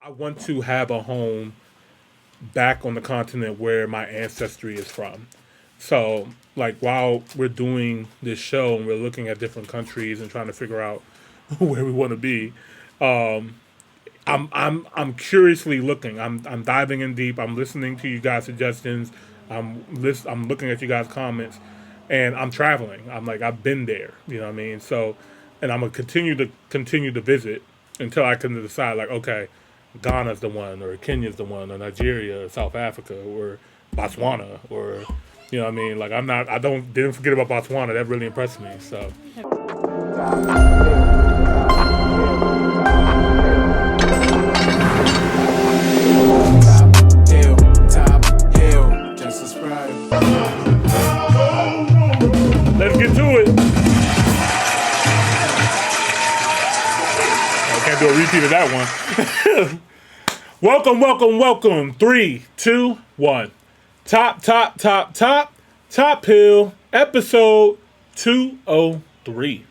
I want to have a home back on the continent where my ancestry is from. So, like, while we're doing this show and we're looking at different countries and trying to figure out where we want to be, I'm curiously looking. I'm diving in deep. I'm listening to you guys' suggestions. I'm looking at you guys' comments, and I'm traveling. I'm like, I've been there. You know what I mean? So, and I'm gonna continue to visit until I can decide, like, okay, Ghana's the one, or Kenya's the one, or Nigeria, or South Africa, or Botswana, or you know what I mean? Like, didn't forget about Botswana. That really impressed me. So. Let's get to it. I can't do a repeat of that one. Welcome. 3, 2, 1. Top Hill, episode 203.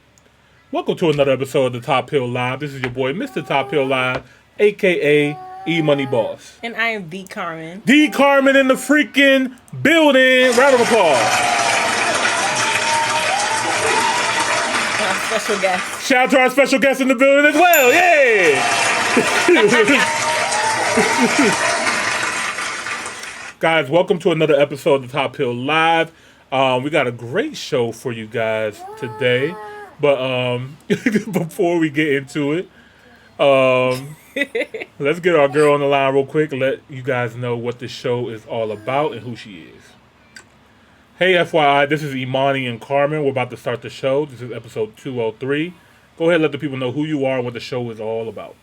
Welcome to another episode of the Top Hill Live. This is your boy, Mr. Top Hill Live, a.k.a. E-Money Boss. And I am D. Carmen. D. Carmen in the freaking building. Round of applause. Special guest. Shout out to our special guest in the building as well. Yay! Guys, welcome to another episode of the Top Hill Live. We got a great show for you guys today. But before we get into it, let's get our girl on the line real quick and let you guys know what the show is all about and who she is. Hey, FYI, this is Imani and Carmen. We're about to start the show. This is episode 203. Go ahead and let the people know who you are and what the show is all about.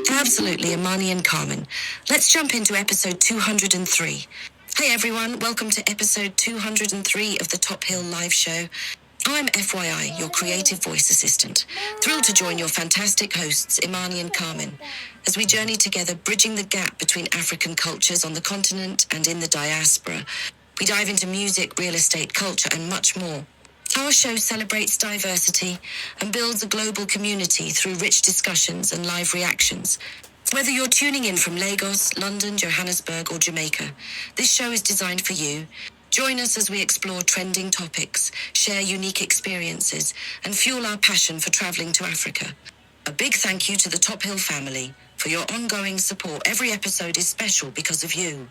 Absolutely, Imani and Carmen. Let's jump into episode 203. Hey everyone, welcome to episode 203 of the Top Hill Live Show. I'm FYI, your creative voice assistant. Thrilled to join your fantastic hosts, Imani and Carmen, as we journey together, bridging the gap between African cultures on the continent and in the diaspora. We dive into music, real estate, culture, and much more. Our show celebrates diversity and builds a global community through rich discussions and live reactions. Whether you're tuning in from Lagos, London, Johannesburg, or Jamaica, this show is designed for you. Join us as we explore trending topics, share unique experiences, and fuel our passion for traveling to Africa. A big thank you to the Top Hill family for your ongoing support. Every episode is special because of you.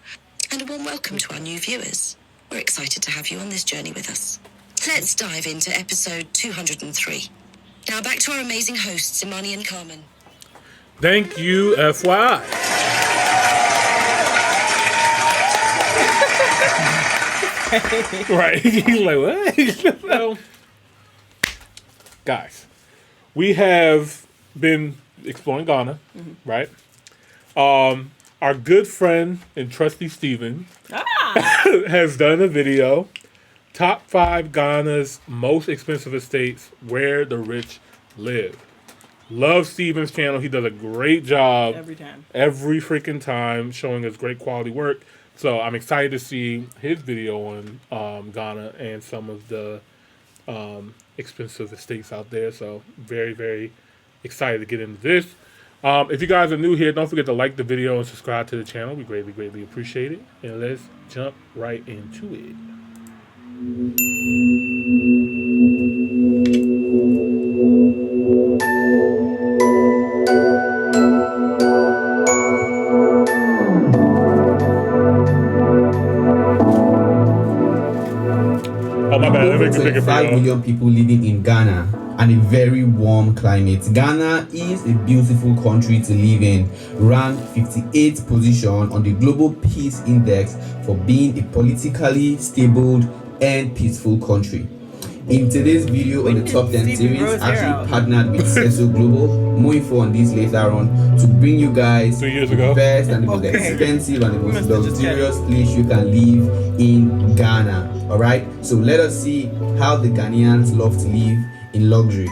And a warm welcome to our new viewers. We're excited to have you on this journey with us. Let's dive into episode 203. Now back to our amazing hosts, Imani and Carmen. Thank you, FYI. Right. He's like, what? Well, guys, we have been exploring Ghana, right? Our good friend and trusty Steven has done a video, Top 5 Ghana's Most Expensive Estates, Where the Rich Live. Love Steven's channel. He does a great job every freaking time, showing us great quality work. So I'm excited to see his video on Ghana and some of the expensive estates out there. So very, very excited to get into this. If you guys are new here, don't forget to like the video and subscribe to the channel. We greatly, greatly appreciate it. And let's jump right into it. Over 25 million people living in Ghana and a very warm climate. Ghana is a beautiful country to live in, ranked 58th position on the Global Peace Index for being a politically stable and peaceful country. In today's video on the Top 10 series, actually partnered with Seso Global. More info on this later on to bring you guys the best and the most expensive and the most luxurious place you can live in Ghana. Alright, so let us see how the Ghanaians love to live in luxury.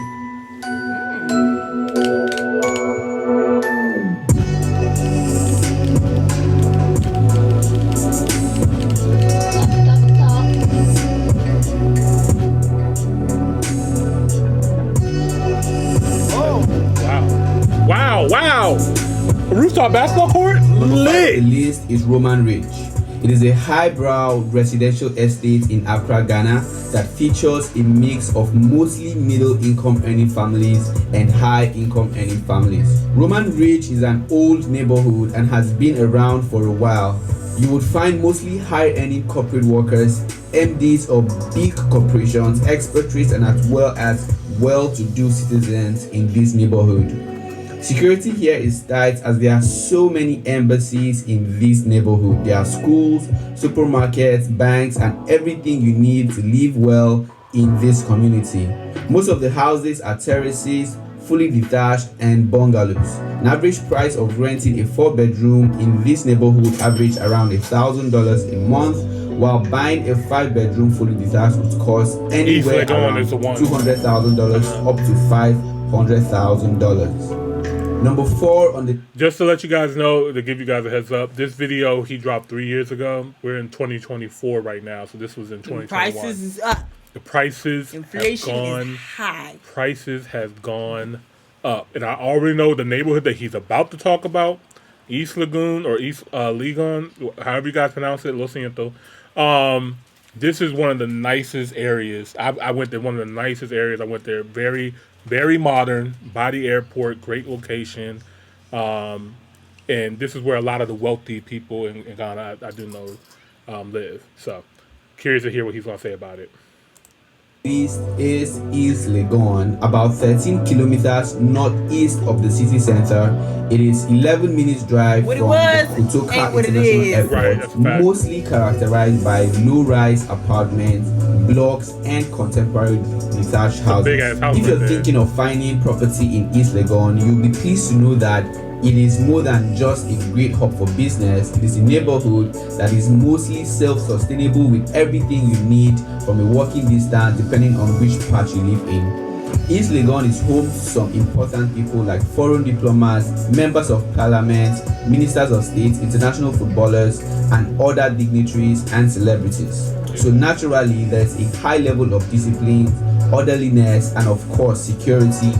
wow. A rooftop basketball court? Number 5 on the Lit. list is Roman Ridge. It is a highbrow residential estate in Accra, Ghana that features a mix of mostly middle-income earning families and high-income earning families. Roman Ridge is an old neighborhood and has been around for a while. You would find mostly high-earning corporate workers, MDs of big corporations, expatriates, and as well as well-to-do citizens in this neighborhood. Security here is tight as there are so many embassies in this neighborhood. There are schools, supermarkets, banks, and everything you need to live well in this community. Most of the houses are terraces, fully detached, and bungalows. An average price of renting a 4-bedroom in this neighborhood average around $1,000 a month, while buying a 5-bedroom fully detached would cost anywhere around $200,000 up to $500,000. Number 4 on the... Just to let you guys know, to give you guys a heads up, this video he dropped 3 years ago. We're in 2024 right now, so this was in 2021. The prices is up. The prices Inflation have gone is high. Prices have gone up, and I already know the neighborhood that he's about to talk about, East Lagoon or East Legon, however you guys pronounce it, Lo siento. This is one of the nicest areas. I went there. One of the nicest areas. I went there. Very, very modern. By the airport. Great location. And this is where a lot of the wealthy people in Ghana, I do know, live. So, curious to hear what he's going to say about it. East is East Legon, about 13 kilometers northeast of the city center. It is 11 minutes drive from the Kotoka International Airport, mostly characterized by low-rise apartments, blocks, and contemporary detached houses. If you're thinking of finding property in East Legon, you'll be pleased to know that it is more than just a great hub for business. It is a neighborhood that is mostly self-sustainable with everything you need from a walking distance depending on which part you live in. East Legon is home to some important people like foreign diplomats, members of parliament, ministers of state, international footballers, and other dignitaries and celebrities. So naturally, there's a high level of discipline, orderliness, and of course, security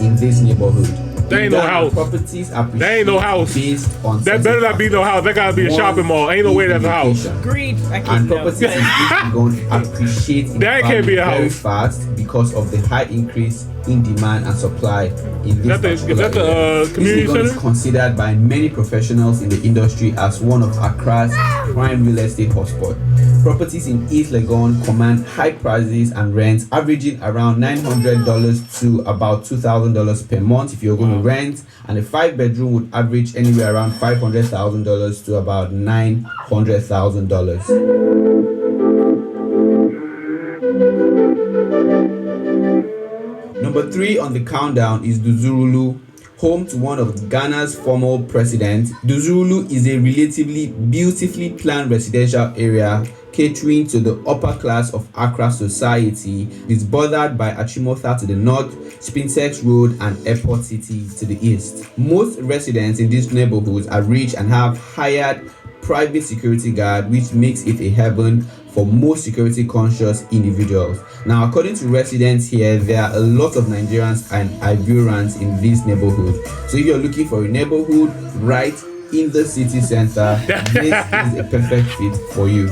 in this neighborhood. There ain't no house. Properties there ain't no house. Based on that better not be no house. That gotta be a shopping mall. Ain't no way that's a house. Agreed. And properties in Legon appreciate that can't be a house. Very fast because of the high increase in demand and supply in this Is that the community center? Is considered by many professionals in the industry as one of Accra's prime real estate hotspot. Properties in East Legon command high prices and rents, averaging around $900 to about $2,000 per month if you're going to rent, and a 5-bedroom would average anywhere around $500,000 to about $900,000. Number 3 on the countdown is Dzorwulu, home to one of Ghana's former presidents. Dzorwulu is a relatively beautifully planned residential area catering to the upper class of Accra society. It is bordered by Achimota to the north, Spintex Road, and Airport City to the east. Most residents in these neighborhoods are rich and have hired private security guard, which makes it a heaven for most security conscious individuals. Now, according to residents here, there are a lot of Nigerians and Ivorians in this neighborhood. So if you're looking for a neighborhood right in the city center, this is a perfect fit for you.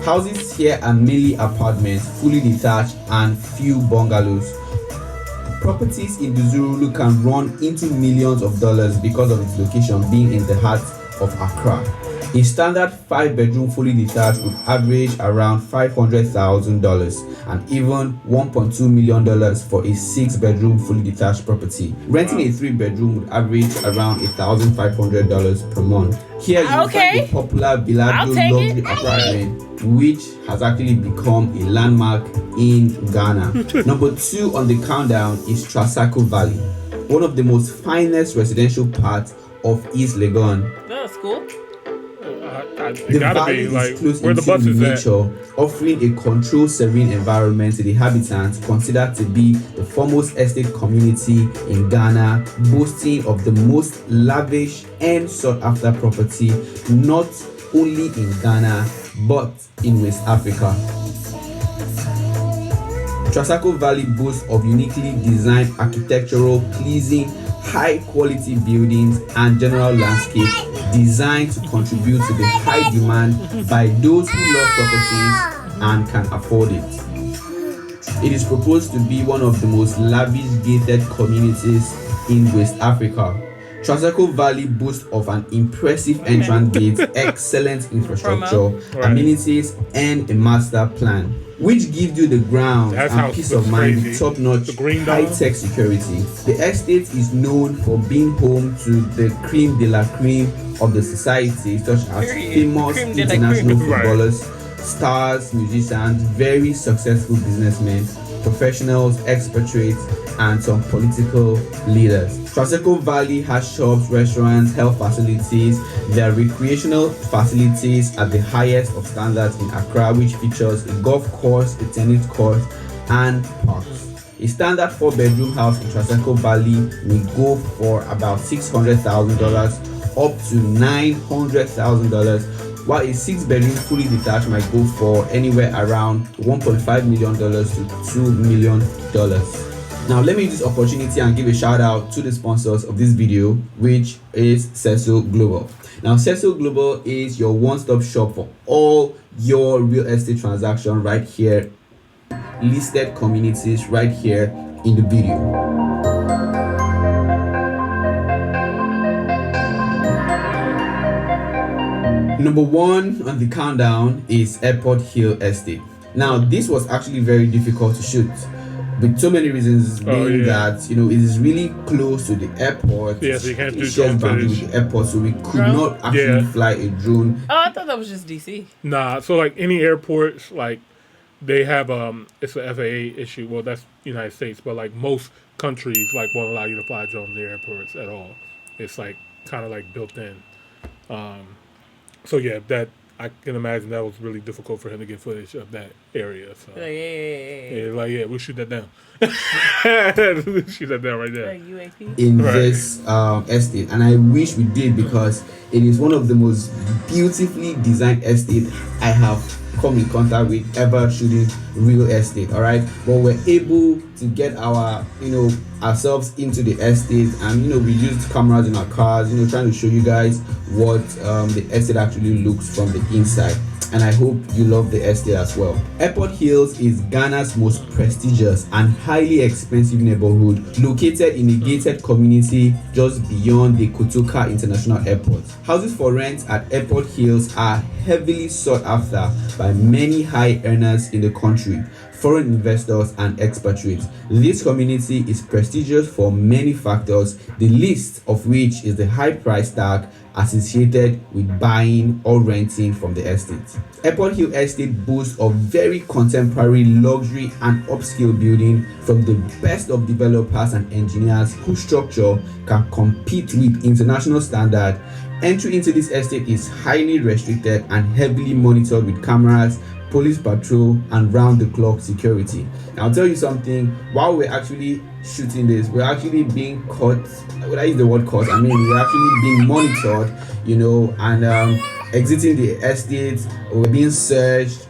Houses here are mainly apartments, fully detached, and few bungalows. Properties in Dzorwulu can run into millions of dollars because of its location being in the heart of Accra. A standard 5-bedroom fully detached would average around $500,000 and even $1.2 million for a 6-bedroom fully detached property. Renting a 3-bedroom would average around $1,500 per month. Here you find the popular Villado luxury apartment, which has actually become a landmark in Ghana. Number 2 on the countdown is Trasacco Valley, one of the most finest residential parts of East Legon. That's cool. The valley is close to nature, offering a controlled, serene environment to the inhabitants, considered to be the foremost estate community in Ghana, boasting of the most lavish and sought-after property, not only in Ghana, but in West Africa. Trasacco Valley boasts of uniquely designed architectural, pleasing high-quality buildings and general landscape designed to contribute to the high demand by those who love properties and can afford it. It is proposed to be one of the most lavish gated communities in West Africa. Trasacco Valley boasts of an impressive entrance gate, excellent infrastructure, amenities, and a master plan, which gives you the ground and peace of mind with top-notch high-tech security. The estate is known for being home to the creme de la creme of the society, such as famous international footballers, stars, musicians, very successful businessmen, professionals, expatriates, and some political leaders. Trasacco Valley has shops, restaurants, health facilities. There are recreational facilities at the highest of standards in Accra, which features a golf course, a tennis court, and parks. A standard 4-bedroom house in Trasacco Valley will go for about $600,000 up to $900,000, while a 6-bedroom fully detached might go for anywhere around $1.5 million to $2 million. Now, let me use this opportunity and give a shout out to the sponsors of this video, which is Cecil Global. Now, Cecil Global is your one-stop shop for all your real estate transactions right here, listed communities right here in the video. Number 1 on the countdown is Airport Hill Estate. Now, this was actually very difficult to shoot, with so many reasons being that it is really close to the airport. Yeah, so you can't do shares boundary with the airport, so we could not actually fly a drone. Oh, I thought that was just DC. Nah, so like any airports, like they have it's an FAA issue. Well, that's United States, but like most countries, like won't allow you to fly drones in airports at all. It's like kind of like built in. So yeah, that I can imagine that was really difficult for him to get footage of that area. So we'll shoot that down. We'll shoot that down right there. In this estate, and I wish we did, because it is one of the most beautifully designed estate I have come in contact with ever shooting real estate. All right, but we're able to get our ourselves into the estate, and we used cameras in our cars, trying to show you guys what the estate actually looks from the inside. And I hope you love the estate as well. Airport Hills is Ghana's most prestigious and highly expensive neighborhood, located in a gated community just beyond the Kotoka International Airport. Houses for rent at Airport Hills are heavily sought after by many high earners in the country, foreign investors and expatriates. This community is prestigious for many factors, the least of which is the high price tag associated with buying or renting from the estate. Airport Hill Estate boasts of very contemporary luxury and upscale building from the best of developers and engineers whose structure can compete with international standard. Entry into this estate is highly restricted and heavily monitored with cameras, police patrol, and round-the-clock security. Now, I'll tell you something. While we're actually shooting this, we're actually being caught. When I use the word caught, I mean we're actually being monitored, and exiting the estate. We're being searched.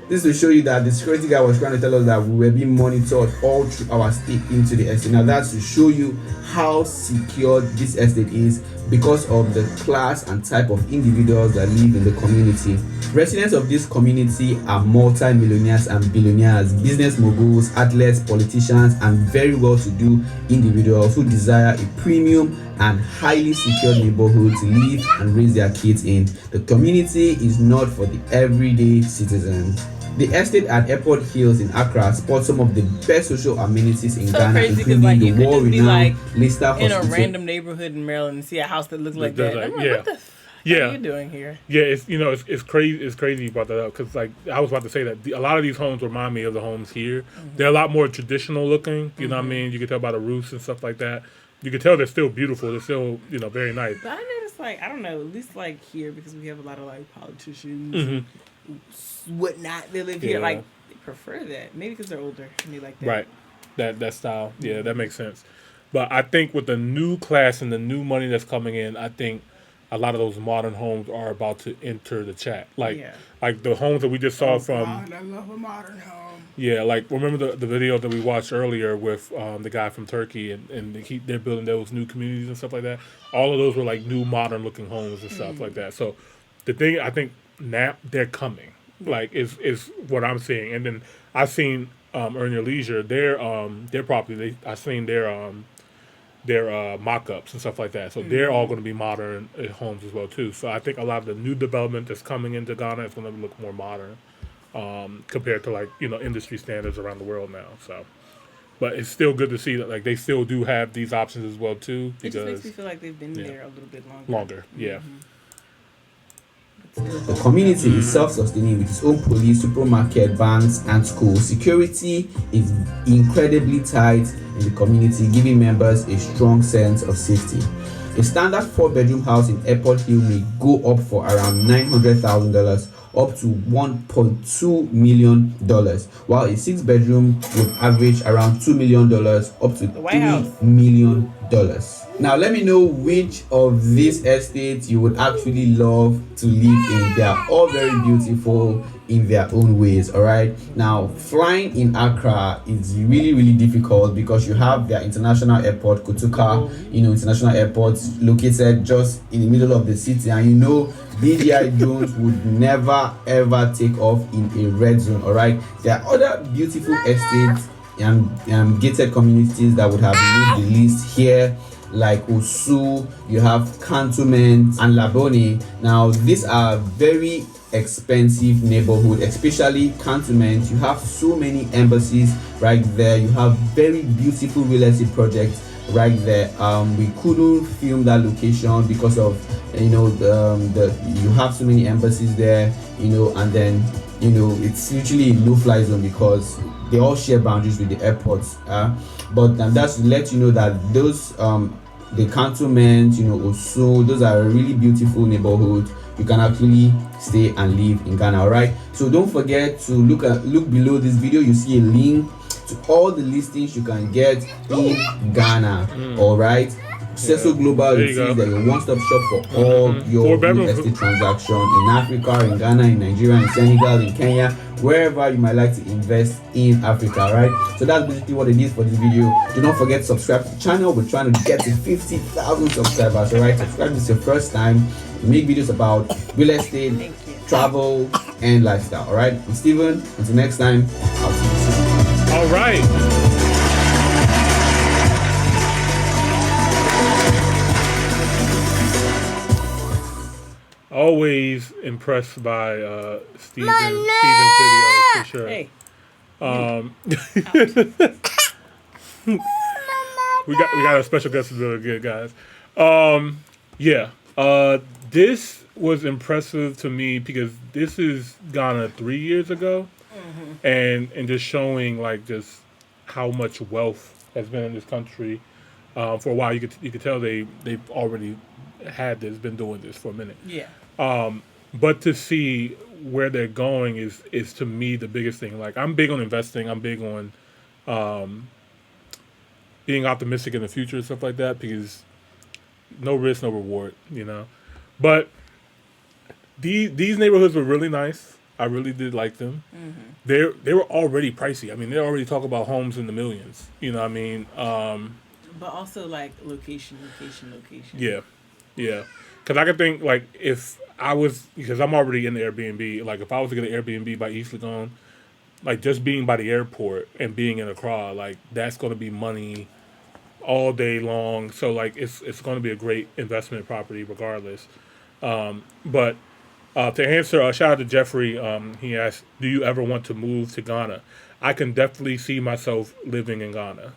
This will show you that the security guy was trying to tell us that we were being monitored all through our stay into the estate. Now, that's to show you how secure this estate is because of the class and type of individuals that live in the community. Residents of this community are multi-millionaires and billionaires, business moguls, athletes, politicians, and very well-to-do individuals who desire a premium and highly secured neighborhood to live and raise their kids in. The community is not for the everyday citizens. The estate at Airport Hills in Accra sports some of the best social amenities in Ghana, including the world-renowned Leicester Hospital. In a random neighborhood in Maryland and see a house that looks like that. I'm like, what the are you doing here? Yeah, it's crazy. It's crazy you brought that up, because like I was about to say that a lot of these homes remind me of the homes here. Mm-hmm. They're a lot more traditional looking. You know what I mean? You can tell by the roofs and stuff like that. You can tell they're still beautiful. They're still very nice. But I noticed, I don't know, at least here, because we have a lot of politicians, whatnot. They live here. They prefer that. Maybe because they're older and they like that. Right. That style. Yeah, that makes sense. But I think with the new class and the new money that's coming in, I think a lot of those modern homes are about to enter the chat. Like Yeah. like the homes that we just saw from. God, I love a modern home. Yeah, like remember the video that we watched earlier with the guy from Turkey and they're building those new communities and stuff like that. All of those were like new modern looking homes and stuff like that. So the thing I think now they're coming, like is what I'm seeing. And then I've seen Earn Your Leisure their property. I seen their mock-ups and stuff like that. So they're all going to be modern homes as well too. So I think a lot of the new development that's coming into Ghana is going to look more modern. Compared to like industry standards around the world now. So, but it's still good to see that like they still do have these options as well too. It Because just makes me feel like they've been there a little bit longer. Yeah. The community is self-sustaining with its own police, supermarket, banks, and schools. Security is incredibly tight in the community, giving members a strong sense of safety. A standard 4-bedroom house in Airport Hill may go up for around $900,000 up to $1.2 million, while a 6-bedroom would average around $2 million up to $3 million. Now let me know which of these estates you would actually love to live in. They are all very beautiful in their own ways. All right, now flying in Accra is really difficult because you have their international airport, Kotoka, international airport located just in the middle of the city, and DJI drones would never ever take off in a red zone. All right, there are other beautiful estates and gated communities that would have made the list here, like Osu, you have Cantonment and Labone. Now these are very expensive neighborhood, especially Cantonment. You have so many embassies right there. You have very beautiful real estate projects right there. We couldn't film that location because of you have so many embassies there, and then it's literally a no-fly zone because they all share boundaries with the airports. But that's to let you know that those the Cantonment, Osu, those are a really beautiful neighborhood. You can actually stay and live in Ghana. All right, so don't forget to look below this video. You see a link to all the listings you can get in Ghana. All right, Trasacco Global is your one-stop shop for all your real estate transactions in Africa, in Ghana, in Nigeria, in Senegal, in Kenya, wherever you might like to invest in Africa. Right, so that's basically what it is for this video. Do not forget to subscribe to the channel. We're trying to get to 50,000 subscribers. All right, subscribe if it's your first time. We make videos about real estate, travel, and lifestyle. All right, I'm Steven. Until next time, I'll see you soon. All right. Always impressed by Steven's videos for sure. Hey. we got a special guest really good, guys. This was impressive to me because this is Ghana 3 years ago, and just showing like just how much wealth has been in this country for a while. You could tell they've already been doing this for a minute. Yeah. But to see where they're going is to me the biggest thing. Like, I'm big on investing. I'm big on being optimistic in the future and stuff like that, because no risk, no reward, But these neighborhoods were really nice. I really did like them. They were already pricey. I mean, they already talk about homes in the millions. But also like location. Yeah. Because I could think, like, because I'm already in the Airbnb, like, if I was to get an Airbnb by East Legon, like, just being by the airport and being in Accra, like, that's going to be money all day long. So, like, it's going to be a great investment property regardless. But to answer, shout out to Jeffrey, he asked, do you ever want to move to Ghana? I can definitely see myself living in Ghana.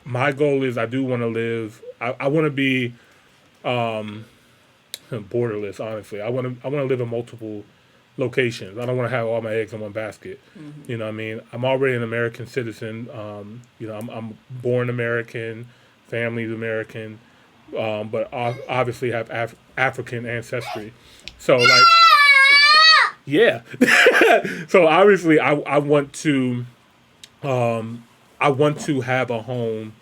My goal is I do want to live, I want to be borderless, honestly. I want to live in multiple locations. I don't want to have all my eggs in one basket. You know what I mean? I'm already an American citizen. I'm born American, family's American, but obviously have African ancestry. So, like, yeah. So obviously, I want to have a home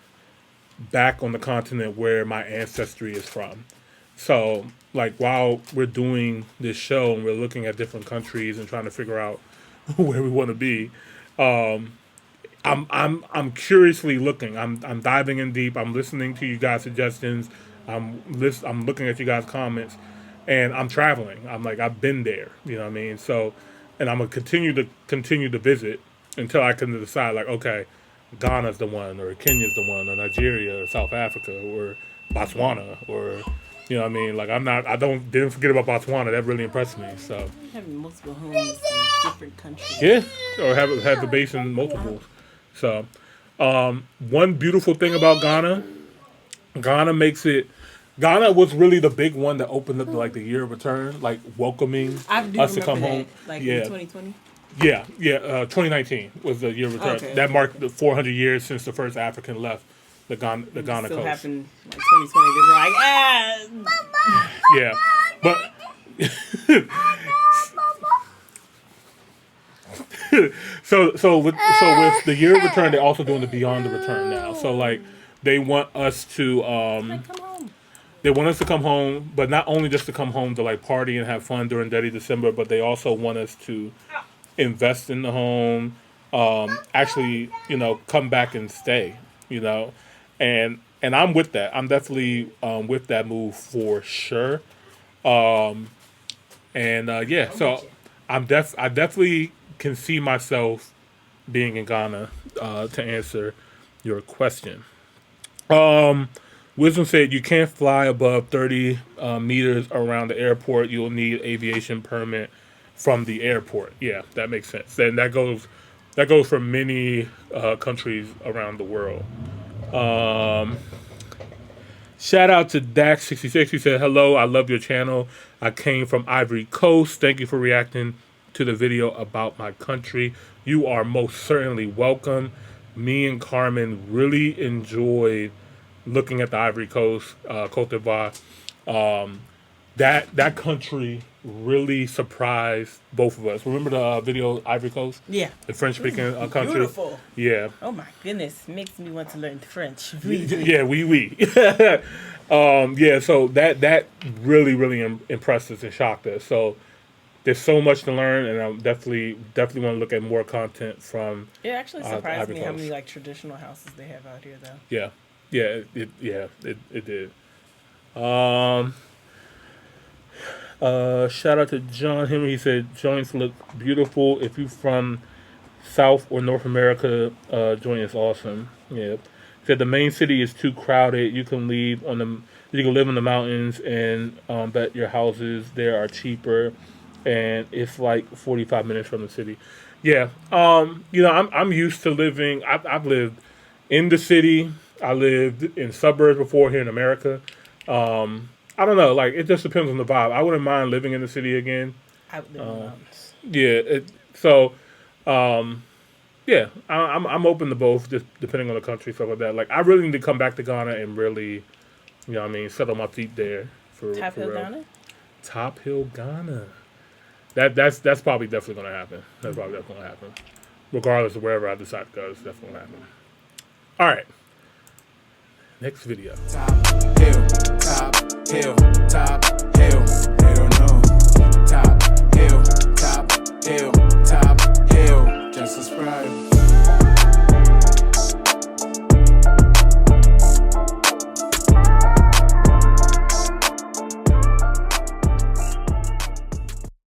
back on the continent where my ancestry is from. So, like, while we're doing this show and we're looking at different countries and trying to figure out where we want to be, I'm curiously looking. I'm diving in deep. I'm listening to you guys' suggestions. I'm looking at you guys' comments, and I'm traveling. I'm like, I've been there. You know what I mean? So, and I'm gonna continue to visit until I can decide, like, okay, Ghana's the one, or Kenya's the one, or Nigeria, or South Africa, or Botswana, or, you know what I mean? Like, didn't forget about Botswana. That really impressed me. So Having multiple homes in different countries. yeah, or have the base in multiples. So, one beautiful thing about Ghana was really the big one that opened up like the year of return, like welcoming us to come home. Like in 2020. Yeah, 2019 was the year of return. Okay. That marked the 400 years since the first African left the Ghana Still coast. happened like 2020. They were like, Yeah, but so with the year of return, they're also doing the beyond the return now. So like they want us to come home. they want us to come home, but not only just to come home to like party and have fun during Dirty December, but they also want us to invest in the home, actually, come back and stay, and I'm with that. I'm definitely with that move for sure. So I definitely can see myself being in Ghana, to answer your question. Wisdom said you can't fly above 30 meters around the airport. You'll need aviation permit from the airport. Yeah, that makes sense. And that goes for many countries around the world. Shout out to Dax66. He said, hello, I love your channel. I came from Ivory Coast. Thank you for reacting to the video about my country. You are most certainly welcome. Me and Carmen really enjoyed looking at the Ivory Coast, Cote d'Ivoire. That country really surprised both of us. Remember the video Ivory Coast? Yeah. The French-speaking country? Beautiful. Yeah. Oh my goodness. Makes me want to learn French. Yeah, oui. So that really impressed us and shocked us. So there's so much to learn, and I definitely want to look at more content from. It actually surprised me Coast. how many like traditional houses they have out here, though. Yeah, it did. Shout out to John Henry. He said joints look beautiful. If you from South or North America, joint is awesome. Yeah. He said the main city is too crowded. You can live in the mountains, and bet your houses there are cheaper, and it's like 45 minutes from the city. Yeah. I'm used to living. I've lived in the city. I lived in suburbs before here in America. I don't know. Like, it just depends on the vibe. I wouldn't mind living in the city again. I would live in the mountains. Yeah. I'm open to both, just depending on the country, stuff like that. Like, I really need to come back to Ghana and really, settle my feet there for Top Hill real. Ghana? Top Hill Ghana. That's probably definitely going to happen. That's probably definitely going to happen. Regardless of wherever I decide to go, it's definitely going to happen. All right. Next video. Top hill, top hill, top hill. They don't know. Top hill, top hill, top hill. Just subscribe.